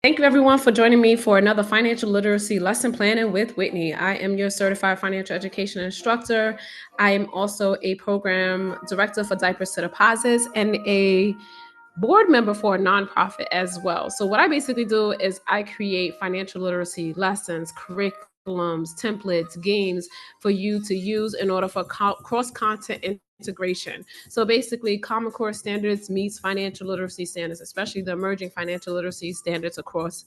Thank you everyone for joining me for another financial literacy lesson planning with Whitney. I am your certified financial education instructor. I am also a program director for Diapers to Deposits and a board member for a nonprofit as well. So what I basically do is I create financial literacy lessons, curriculums, templates, games for you to use in order for cross-content integration. So basically, Common Core standards meets financial literacy standards, especially the emerging financial literacy standards across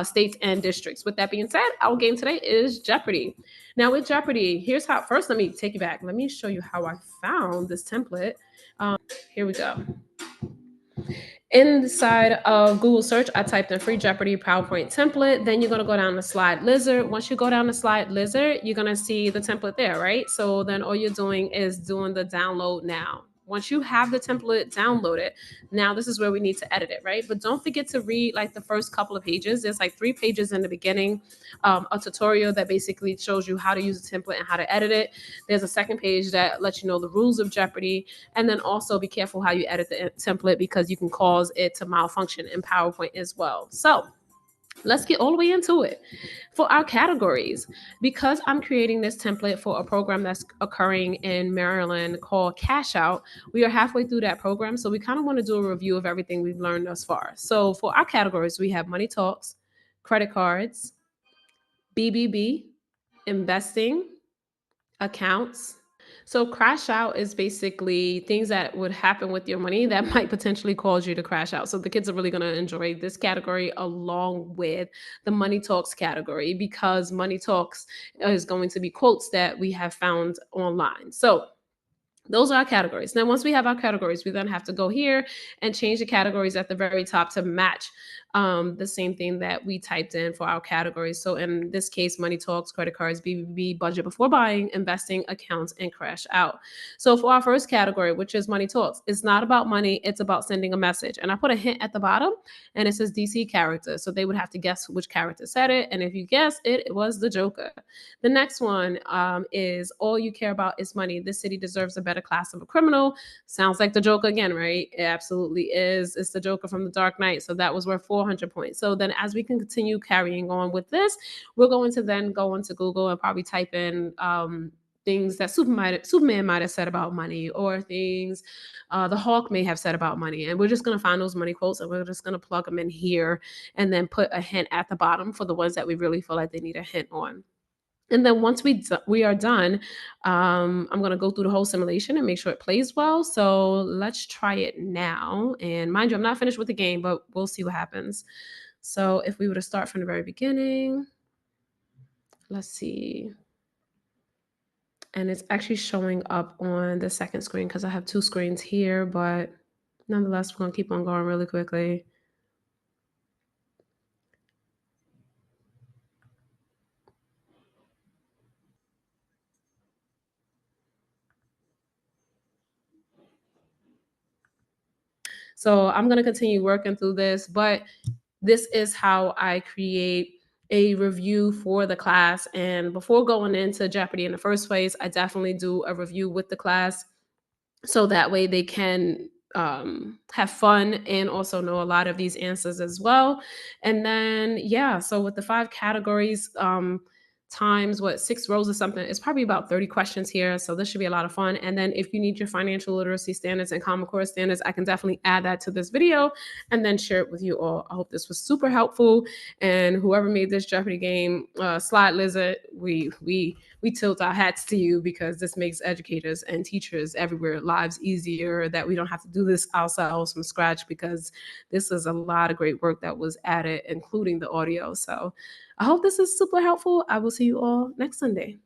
states and districts. With that being said, our game today is Jeopardy. Now, with Jeopardy, here's how. First, let me take you back. Let me show you how I found this template. Here we go. Inside of Google search, I typed in free Jeopardy PowerPoint template. Then you're going to go down to slide lizard. Once you go down to slide lizard, you're going to see the template there, right? So then all you're doing is doing the download now. Once you have the template downloaded, now this is where we need to edit it, right? But don't forget to read like the first couple of pages. There's like 3 pages in the beginning, a tutorial that basically shows you how to use the template and how to edit it. There's a second page that lets you know the rules of Jeopardy. And then also be careful how you edit the template because you can cause it to malfunction in PowerPoint as well. So let's get all the way into it. For our categories, because I'm creating this template for a program that's occurring in Maryland called Cash Out, we are halfway through that program. So we kind of want to do a review of everything we've learned thus far. So for our categories, we have money talks, credit cards, BBB, investing, accounts. So crash out is basically things that would happen with your money that might potentially cause you to crash out. So the kids are really going to enjoy this category along with the money talks category because money talks is going to be quotes that we have found online. So those are our categories. Now, once we have our categories, we then have to go here and change the categories at the very top to match the same thing that we typed in for our categories. So in this case, money talks, credit cards, BBB, budget before buying, investing, accounts, and crash out. So for our first category, which is money talks, it's not about money, it's about sending a message. And I put a hint at the bottom and it says DC character. So they would have to guess which character said it. And if you guess it, it was the Joker. The next one is all you care about is money. This city deserves a better class of a criminal. Sounds like the Joker again, right? It absolutely is. It's the Joker from the Dark Knight. So that was worth 400 points. So then as we can continue carrying on with this, we're going to then go into Google and probably type in things that Superman might have said about money or things the Hawk may have said about money. And we're just going to find those money quotes and we're just going to plug them in here and then put a hint at the bottom for the ones that we really feel like they need a hint on. And then once we are done, I'm going to go through the whole simulation and make sure it plays well. So let's try it now. And mind you, I'm not finished with the game, but we'll see what happens. So if we were to start from the very beginning, let's see. And it's actually showing up on the second screen because I have 2 screens here, but nonetheless, we're going to keep on going really quickly. So I'm going to continue working through this, but this is how I create a review for the class. And before going into Jeopardy in the first place, I definitely do a review with the class so that way they can have fun and also know a lot of these answers as well. And then, yeah, so with the 5 categories, times what 6 rows or something, it's probably about 30 questions here. So this should be a lot of fun. And then if you need your financial literacy standards and Common Core standards, I can definitely add that to this video and then share it with you all. I hope this was super helpful. And whoever made this Jeopardy game, Slide Lizard, we tilt our hats to you because this makes educators and teachers everywhere lives easier, that we don't have to do this ourselves from scratch because this is a lot of great work that was added, including the audio. So I hope this is super helpful. I will see you all next Sunday.